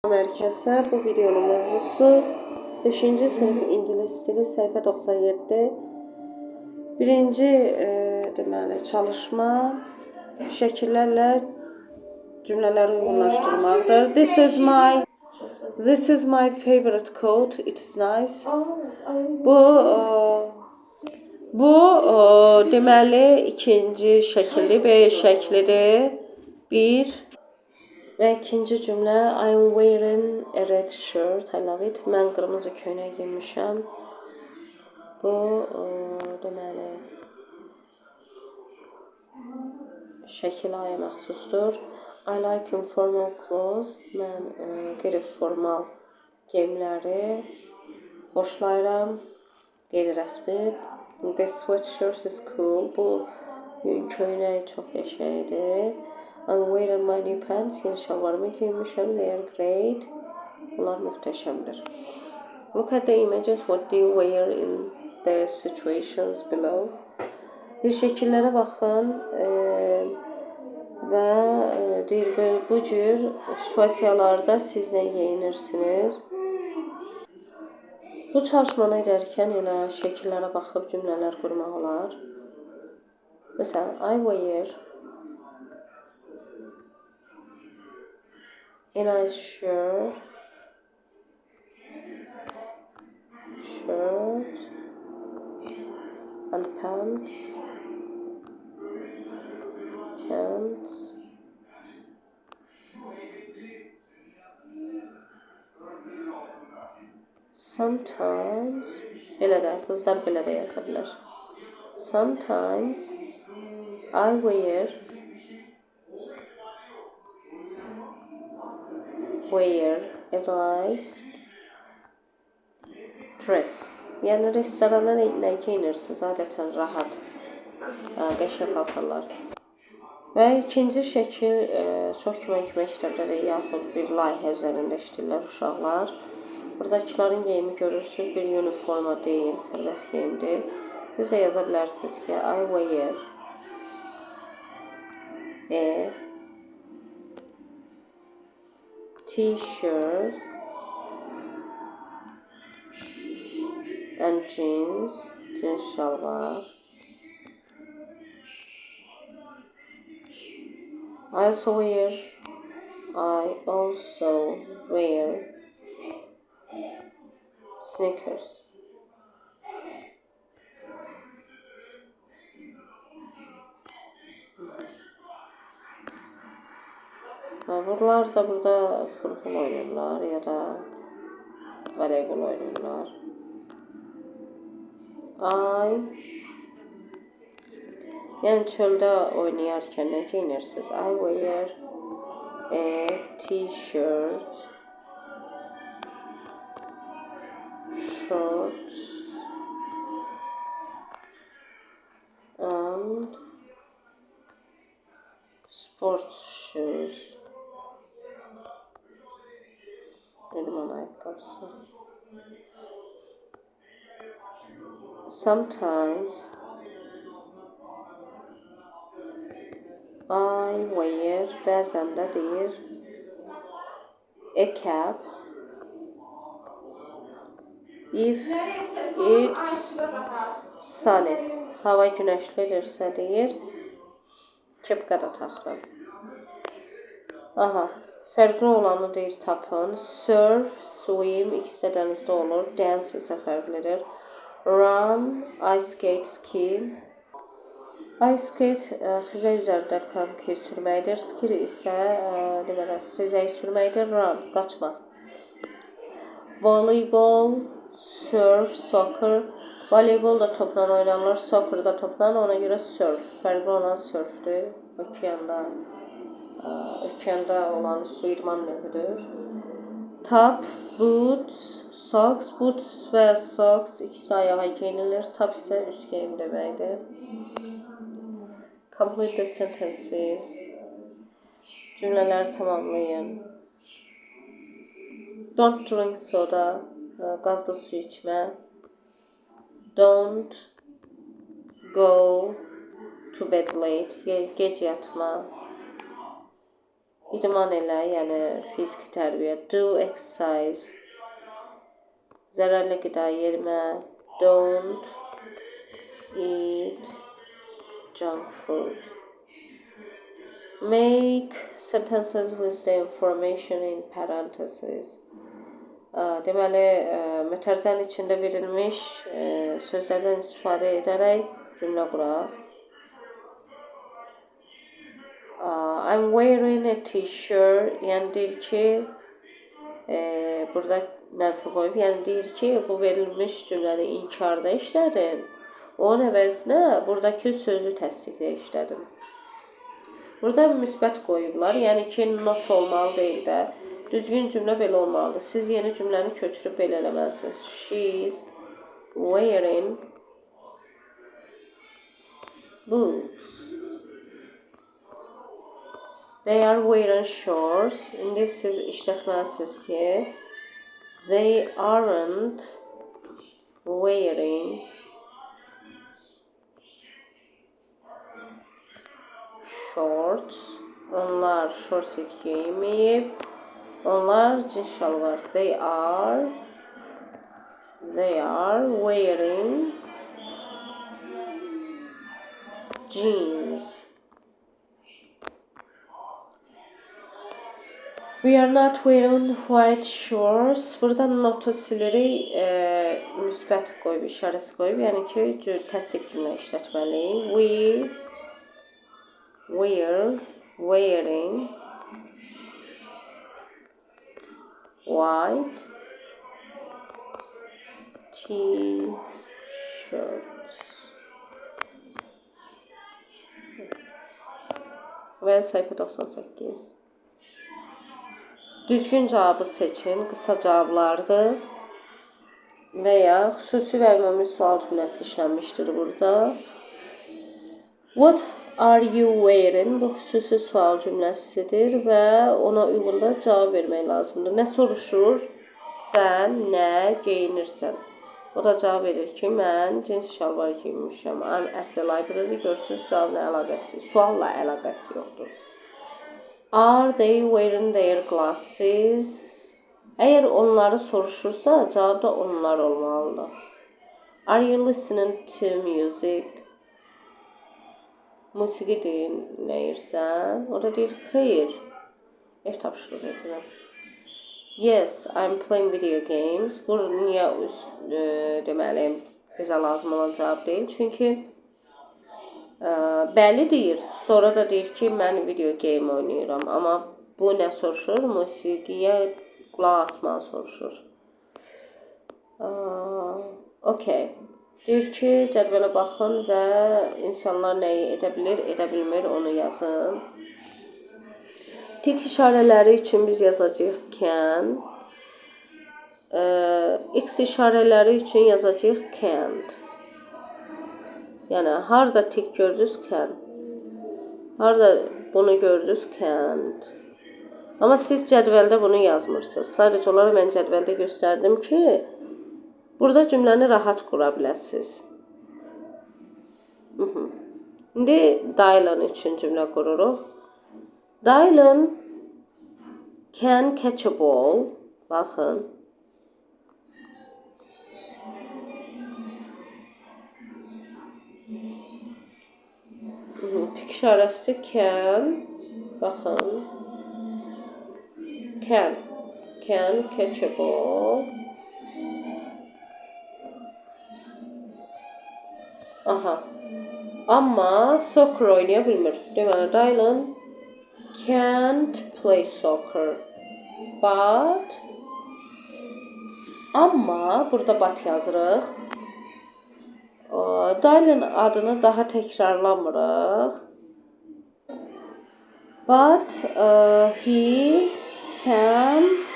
Mərkəzə bu videonun mövzusu 5-ci sinif ingilis dili səhifə 97. Birinci deməli çalışma şəkillərlə cümlələri uyğunlaşdırmaqdır. This is my favorite coat. It is nice. Bu deməli ikinci şəkildir, B şəklidir. Və ikinci cümlə I'm wearing a red shirt. I love it. Mən qırmızı köynək giymişəm. Bu deməli şəkil aya məxsusdur. I like informal clothes. Mən qeyri-formal geyimləri xoşlayıram. Qeyri-rəsmi. This sweatshirt is cool. Bu köynək çox qəşəngdir. I'm wearing my new pants. Yeni şalvarımı giymişəm. They are great. Bunlar möhtəşəmdir. Look at the images. What do you wear in the situations below? Şəkillərə baxın və deyir bu cür situasiyalarda siz nə geyinirsiniz? Bu çalışmanı edərkən elə şəkillərə baxıb cümlələr qurmaq olar. Məsələn, I wear a nice shirt and pants. Sometimes belə də, qızlar belə də yaza bilər. Sometimes I wear a nice dress. Yəni restoranda nə geyinirsiniz? Adətən rahat, qəşəng paltarlar. Və ikinci şəkil çox kömək məktəbdə də yaxud bir layihə üzərində işləyirlər uşaqlar. Buradakilərin geyimi görürsünüz, bir uniforma deyil, sərbəst geyimdir. Siz də yaza bilərsiniz ki, I wear a t-shirt and jeans şalvar. I also wear sneakers. Bunlar da burada futbol oynayırlar ya da voleybol oynayırlar. Yəni çöldə oynayarkən nə geyinirsiniz? I wear a t-shirt, shorts and sports shoes. Elman ayakkabısı. Sometimes I wear, bəzən də deyir, a cap if it's sunny. Hava günəşlidirsə deyir, kepka da taxıram. Fərqli olanı deyir tapın. Surf, swim, ikisi də dənizdə olur. Dance isə fərqlidir. Run, ice skate, ski. Ice skate xizək üzərində konki sürməkdir. Ski isə deməli xizək sürməkdir. Run, qaçmaq. Voleybol, surf, soccer. Voleybol da topla oynanılır, soccer da topla, ona görə surf. Fərqli olan surfdur. Okeanda olan su idman növüdür. Top, boots, socks. Boots və socks ikisi ayağa geyinilir. Top isə üst geyim deməkdir. Complete the sentences. Cümlələri tamamlayın. Don't drink soda. Qazlı su içmə. Don't go to bed late. Gec yatma. İdman elə, yəni fiziki tərbiyə. Do exercise. Zərərli qida yemə. Don't eat junk food. Make sentences with the information in parentheses. Deməli, mötərizənin içində verilmiş sözlərdən istifadə edərək cümlə quraq. I'm wearing a t-shirt. Yəni deyir ki, burada mərfi qoyub, yəni deyir ki, bu verilmiş cümləni inkarda işlədin. Onun əvəzinə buradakı sözü təsdiqlə işlədin. Burada müsbət qoyublar, yəni ki, not olmalı deyil də. Düzgün cümlə belə olmalıdır. Siz yeni cümləni köçürüb belə eləməlisiniz. She's wearing boots. They are wearing shorts. İndi siz işlətməlisiniz ki, they aren't wearing shorts. Onlar shorts giyməyib. Onlar cins şalvar. They are wearing jeans. We are not wearing white shorts. Buradan notu silirik, müsbət qoyub, işarəsi qoyub, yəni ki, təsdiq cümlə işlətməliyik. We're wearing white t-shirts. Və səhifə 98. Düzgün cavabı seçin, qısa cavablardır və ya xüsusi və ümumi sual cümləsi işlənmişdir burada. What are you wearing? Bu xüsusi sual cümləsidir və ona uyğun da cavab vermək lazımdır. Nə soruşur? Sən nə geyinirsən? O da cavab verir ki, mən cins şalvar giyinmişəm. I'm at the library. Görürsünüz, cavabla əlaqəsi, sualla əlaqəsi yoxdur. Are they wearing their glasses? Əgər onları soruşursa, cavab da onlar olmalıdır. Are you listening to music? Musiqi dinləyirsən? O da deyir, xeyr. Ev tapşırıq edirəm. Yes, I'm playing video games. Bu niyə deməli bizə lazım olan cavab deyil? Çünki bəli deyir. Sonra da deyir ki, mən video game oynayıram. Amma bu nə soruşur? Musiqiyə qulaq asmağı soruşur. Okay. Deyir ki, cədvələ baxın və insanlar nəyi edə bilir, edə bilmir, onu yazın. Tik işarələri üçün biz yazacağıq can. X işarələri üçün yazacağıq can't. Yəni, harada tik gördünüz, can. Harada bunu gördünüz, can't. Amma siz cədvəldə bunu yazmırsınız. Sadəcə olaraq mən cədvəldə göstərdim ki, burada cümləni rahat qura biləsiniz. İndi Dylan üçün cümlə qururuq. Dylan can catch a ball. Baxın. Tik işarəsi can. Baxın. Can catch a ball. Aha. Amma soccer oynaya bilmir. Deməli, Dylan can't play soccer. But amma burada but yazırıq. Dylan adını daha təkrarlamırıq. But he can't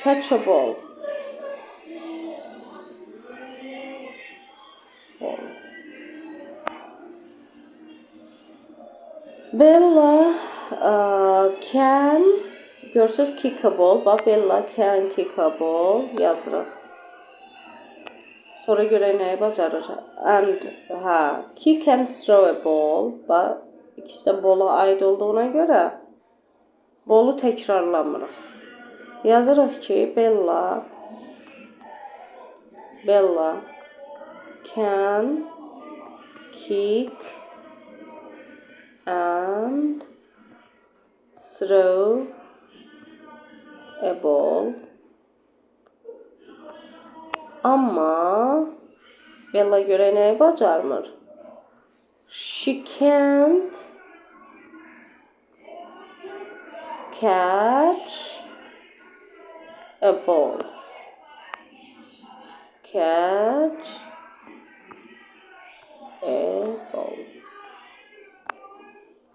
catch a ball. Bella can, görürsünüz, kick a ball. Bax, Bella can kick a ball yazırıq. Sonra görək nəyi bacarır. And, he can't throw a ball. Bax, İkisi də bola aid olduğuna görə bolu təkrarlamırıq. Yazırıq ki, Bella can kick and throw a ball. Amma Bella görə nəyi bacarmır? She can't catch a ball. Catch a ball.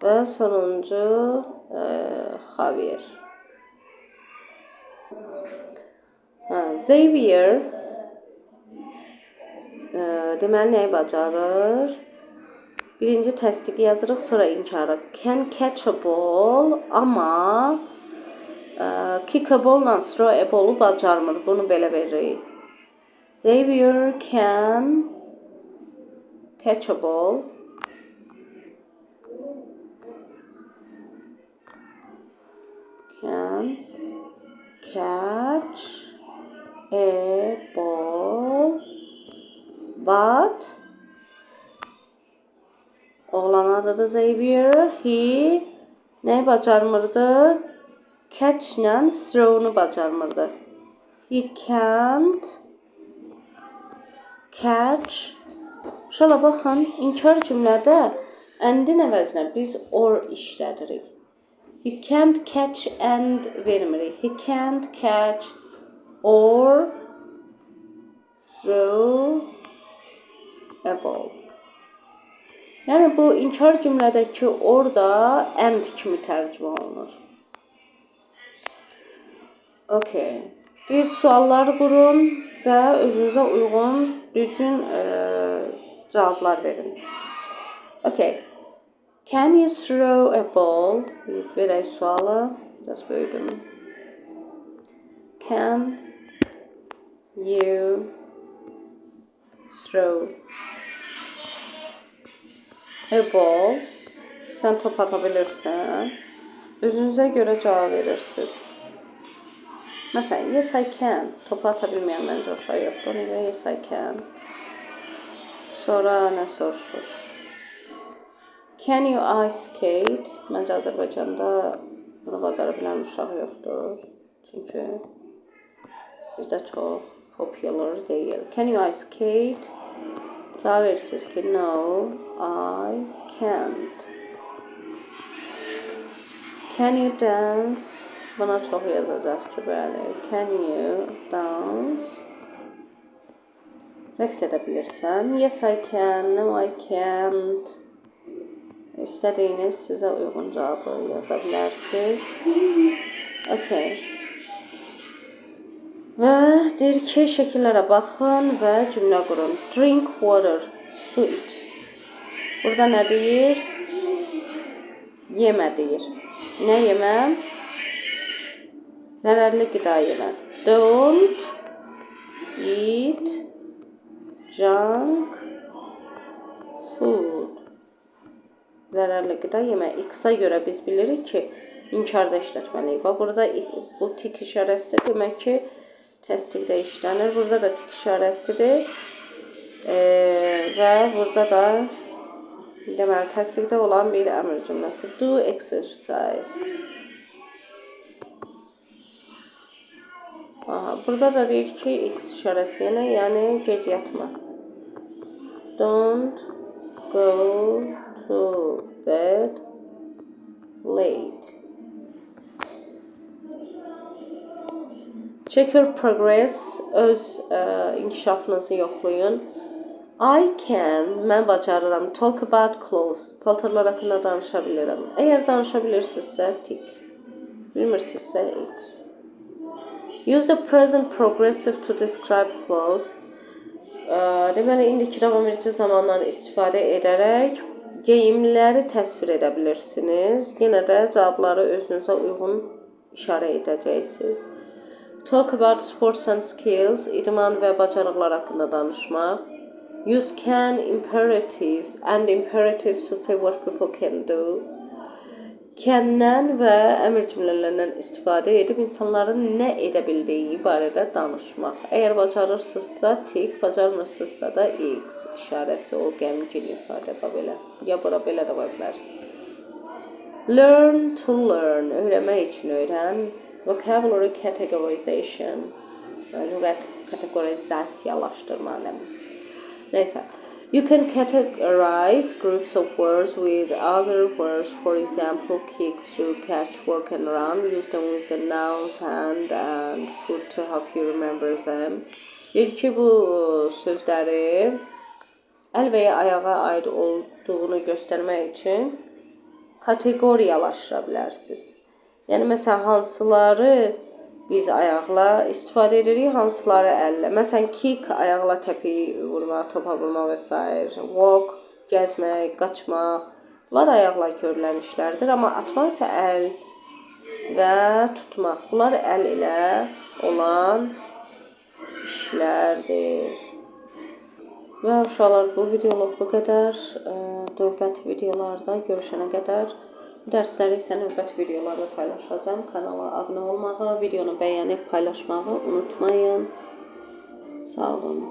Və sonuncu Javier. Xavier deməli nəyi bacarır? Birinci təsdiqi yazırıq, sonra inkarı. Can catch a ball, amma kick a ball-la throw a ball-u bacarmır. Bunu belə veririk. Xavier can catch a ball. Can catch a ball, but oğlan adıdır Xavier. He nəyi bacarmırdı? Catch-lə throw-nu bacarmırdı. He can't catch. Uşaqlar baxın, inkar cümlədə and-in əvəzinə biz or işlədirik. He can't catch and vermirik. He can't catch or throw a ball. Yəni bu inkar cümlədəki orada and kimi tərcümə olunur. Okay. Bir suallar qurun və özünüzə uyğun düzgün cavablar verin. Okay. Can you throw a ball? Verək sualı. Biraz böyüdüm. Can you throw a ball? Sən top ata bilirsən. Özünüzə görə cavab verirsiniz. Məsələn, yes I can. Top ata bilməyən məncə uşaq yoxdur. Ona görə yes I can. Sonra nə soruşur? Can you ice skate? Məncə Azərbaycanda bunu bacara bilən uşaq yoxdur. Çünki bizdə çox popular deyil. Can you ice skate? Cavab verirsiniz ki, no, I can't. Can you dance? Buna çox yazacaq ki, bəli. Can you dance? Rəqs edə bilirsən. Yes, I can. No, I can't. İstədiyiniz sizə uyğun cavabı yaza bilərsiniz. Okay. Və deyir ki, şəkillərə baxın və cümlə qurun. Drink water. Su iç. Burada nə deyir? Yemə deyir. Nə yeməm? Zərərli qida yemə. Don't eat junk food. Zərərli qida yemə. X-a görə biz bilirik ki, inkarda işlətməliyik. Bax, burada bu tik işarəsidir. Demək ki, təsdiqdə işlənir. Burada da tik işarəsidir. Və burada da deməli, təsdiqdə olan bir əmr cümləsi. Do exercise. Burada da deyir ki, X işarəsi ilə, yəni gec yatma. Don't go to bed late. Check your progress. Öz inkişafınızı yoxlayın. I can, mən bacarıram. Talk about clothes. Paltarlar haqqında danışa bilirəm. Əgər danışa bilirsinizsə, tik. Bilmirsinizsə, X. Use the present progressive to describe clothes. Deməli, indiki davam edici zamandan istifadə edərək geyimləri təsvir edə bilirsiniz. Yenə də cavabları özünüzə uyğun işarə edəcəksiniz. Talk about sports and skills. İdman və bacarıqlar haqqında danışmaq. Use can imperatives and imperatives to say what people can do. Can'dən və əmr cümlələrindən istifadə edib insanların nə edə bildiyi barədə danışmaq. Əgər bacarırsınızsa tik, bacarmırsınızsa da x işarəsi, o qəmgin ifadə belə. Ya bura belə də qoya bilərsiniz. Learn to learn, öyrənmək üçün öyrən. Vocabulary categorization, lüğət kategorizasiyalaşdırma. Neysə. You can categorize groups of words with other words. For example, kick, throw, catch, walk, and run. Use them with the nouns, hand, and foot to help you remember them. Deyir ki, bu sözləri əl və ya ayağa aid olduğunu göstərmək üçün kateqoriyalaşdıra bilərsiniz. Yəni, məsələn, hansıları biz ayaqla istifadə edirik, hansıları əllə. Məsələn, kick ayaqla təpi vurmaq, topa vurmaq və s. Walk, gəzmək, qaçmaq. Bunlar ayaqla görülən işlərdir. Amma atmaq isə əl və tutmaq. Bunlar əl ilə olan işlərdir. Və uşaqlar, bu videoluq bu qədər. Növbəti videolarda görüşənə qədər dərsləri isə növbəti videolarda paylaşacağım. Kanala abunə olmağı, videonu bəyənib paylaşmağı unutmayın. Sağ olun.